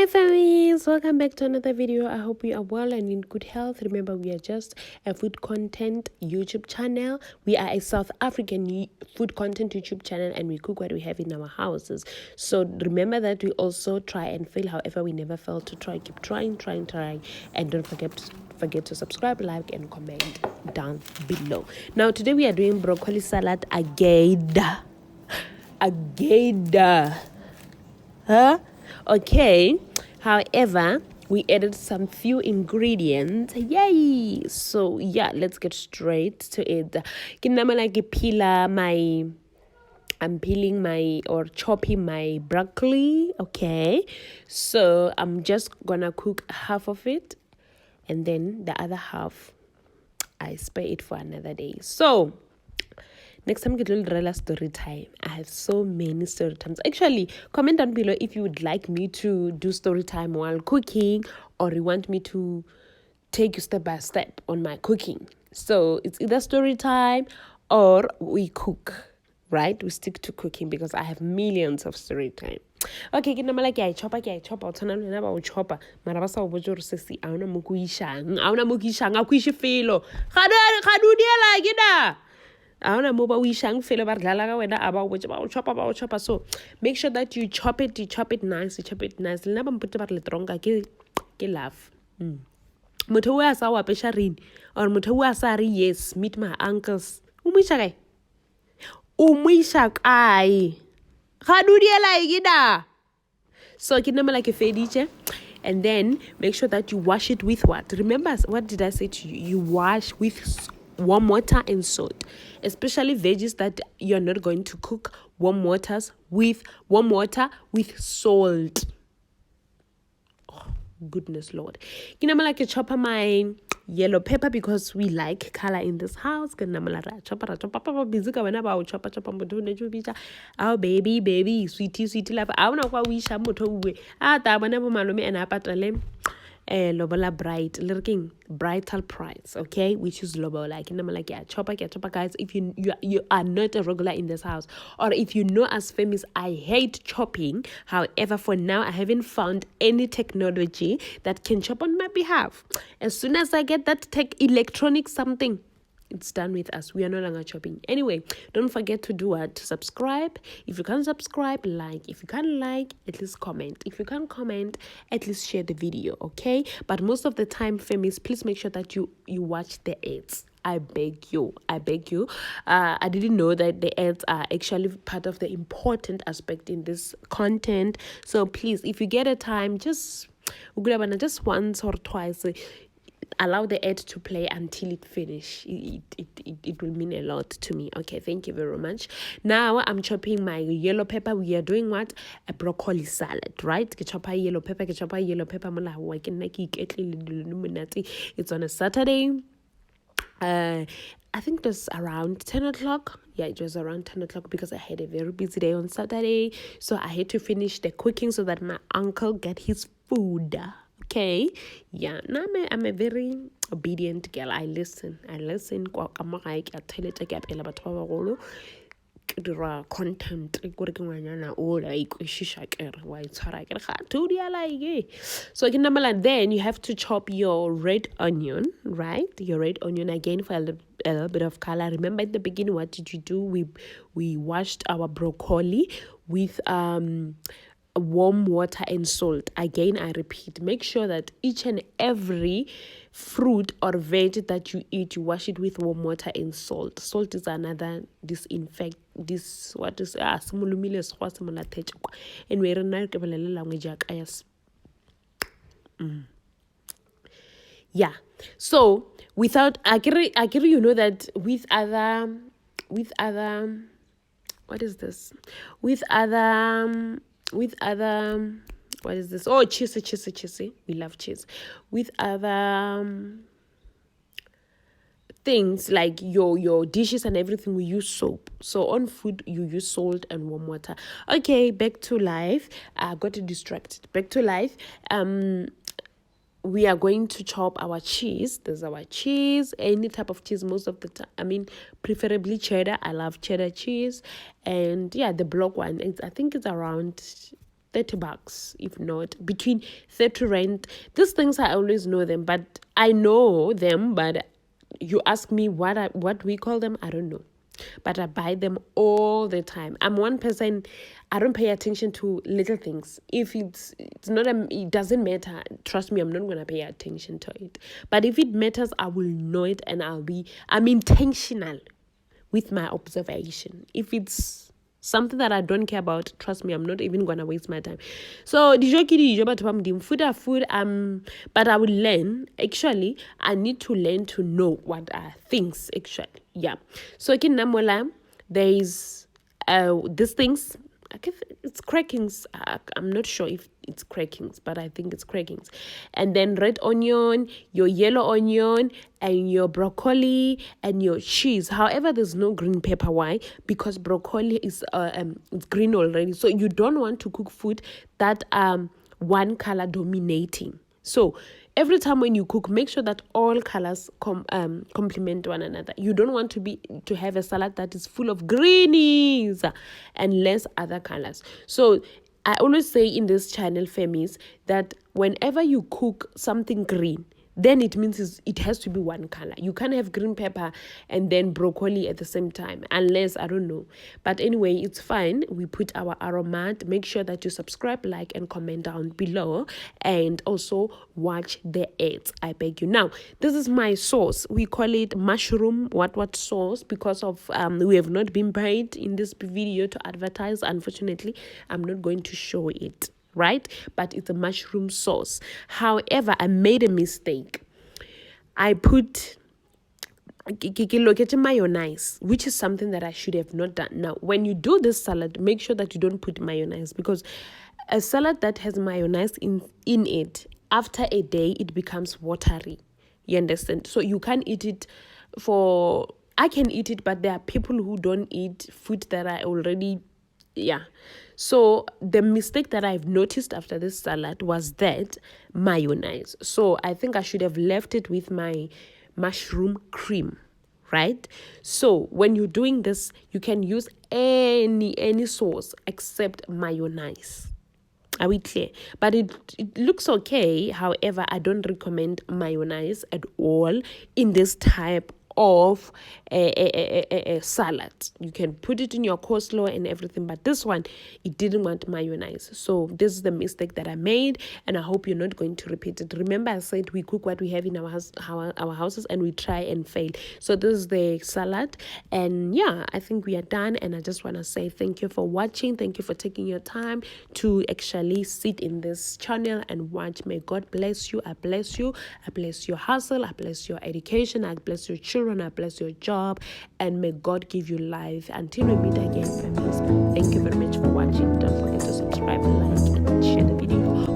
Hi famies, welcome back to another video. I hope you are well and in good health. Remember, we are just a food content YouTube channel. We are a South African food content YouTube channel, and we cook what we have in our houses. So remember that we also try and fail. However, we never fail to try. Keep trying, and don't forget to subscribe, like, and comment down below. Now today we are doing broccoli salad again. Huh? Okay. However, we added some few ingredients. Yay! So yeah, let's get straight to it. I'm peeling my or chopping my broccoli. Okay. So I'm just gonna cook half of it, and then the other half I spare it for another day. So next time, get a little story time. I have so many story times. Actually, comment down below if you would like me to do story time while cooking, or you want me to take you step by step on my cooking. So it's either story time or we cook, right? We stick to cooking because I have millions of story time. Okay, ke namala ke a chopper o tshwana le ba o chopper mara ba sa o botse re se se a ona mo go ishang a go ishe felo ga do diela ke da I want to move we shang feel about about which about chopper. So make sure that you chop it nice. Never put about letronga ke love. Motho wa sa wa pesharin or motho wa sa ri yes meet my uncles. Umisha kai. Ga do dia like da. So ke nama like a fediche. And then make sure that you wash it with what? Remember, what did I say to you? You wash with warm water and salt, especially veggies that you're not going to cook. Warm water with salt. Oh, goodness Lord. I'm like a chopper my yellow pepper because we like color in this house. Chopper oh baby sweetie love. I wanna go wish a moto we whenever malome and apatale lobola bright looking brightal price, okay, which is lobo like chopper guys. If you are not a regular in this house, or if you know as famies, I hate chopping. However, for now I haven't found any technology that can chop on my behalf. As soon as I get that electronic something, it's done with us. We are no longer chopping. Anyway, don't forget to do what? Subscribe. If you can't subscribe, like. If you can't like, at least comment. If you can't comment, at least share the video, okay? But most of the time, famies, please make sure that you watch the ads. I beg you. I didn't know that the ads are actually part of the important aspect in this content. So please, if you get a time, just once or twice, allow the ad to play until it finish. It will mean a lot to me. Okay, thank you very much. Now I'm chopping my yellow pepper. We are doing what? A broccoli salad, right? It's on a Saturday. I think it was around 10 o'clock. Yeah, it was around 10 o'clock because I had a very busy day on Saturday. So I had to finish the cooking so that my uncle get his food. Okay, yeah, now I'm a very obedient girl. I listen. Content so then you have to chop your red onion, right? Your red onion again for a little bit of color. Remember at the beginning, what did you do? We washed our broccoli with warm water and salt. Again, I repeat, make sure that each and every fruit or veg that you eat, you wash it with warm water and salt. Salt is another disinfect. This what is and we're language. Yeah. So without Akiri, you know that with other what is this? With other what is this? Oh, cheese. We love cheese. With other things like your dishes and everything, we use soap. So on food, you use salt and warm water. Okay, back to life. I got distracted. Back to life. We are going to chop our cheese. There's our cheese, any type of cheese most of the time. I mean, preferably cheddar. I love cheddar cheese. And yeah, the block one, I think it's around $30, if not between 30 rand. These things I always know them, but I know them, but you ask me what we call them, I don't know. But I buy them all the time. I'm one person, I don't pay attention to little things. If it's not it doesn't matter, trust me, I'm not gonna pay attention to it. But if it matters, I will know it, and I'm intentional with my observation. If it's something that I don't care about, trust me, I'm not even gonna waste my time. So food are food, but I will learn. Actually, I need to learn to know what are things actually. Yeah. So in Namola, there is these things. It's crackings. I'm not sure if it's crackings, but I think it's crackings. And then red onion, your yellow onion, and your broccoli, and your cheese. However, there's no green pepper. Why? Because broccoli is it's green already. So you don't want to cook food that one color dominating. So every time when you cook, make sure that all colors complement one another. You don't want to have a salad that is full of greenies and less other colors. So I always say in this channel, famies, that whenever you cook something green, then it means it has to be one color. You can't have green pepper and then broccoli at the same time, unless, I don't know. But anyway, it's fine. We put our aromat. Make sure that you subscribe, like, and comment down below. And also watch the ads, I beg you. Now, this is my sauce. We call it mushroom what sauce because of we have not been paid in this video to advertise. Unfortunately, I'm not going to show it. Right? But it's a mushroom sauce. However, I made a mistake. I put mayonnaise, which is something that I should have not done. Now, when you do this salad, make sure that you don't put mayonnaise, because a salad that has mayonnaise in it, after a day, it becomes watery. You understand? So you can't eat it I can eat it, but there are people who don't eat food that are already, So the mistake that I've noticed after this salad was that mayonnaise. So I think I should have left it with my mushroom cream, right? So when you're doing this, you can use any sauce except mayonnaise. Are we clear? But it looks okay. However, I don't recommend mayonnaise at all in this type of a salad. You can put it in your coleslaw and everything, but this one, it didn't want mayonnaise. So this is the mistake that I made, and I hope you're not going to repeat it. Remember, I said we cook what we have in our houses, and we try and fail. So this is the salad, and I think we are done. And I just want to say thank you for watching. Thank you for taking your time to actually sit in this channel and watch. May God bless you. I bless you. I bless your hustle. I bless your education. I bless your children. I bless your job, and may God give you life. Until we meet again, families, thank you very much for watching. Don't forget to subscribe, like, and share the video.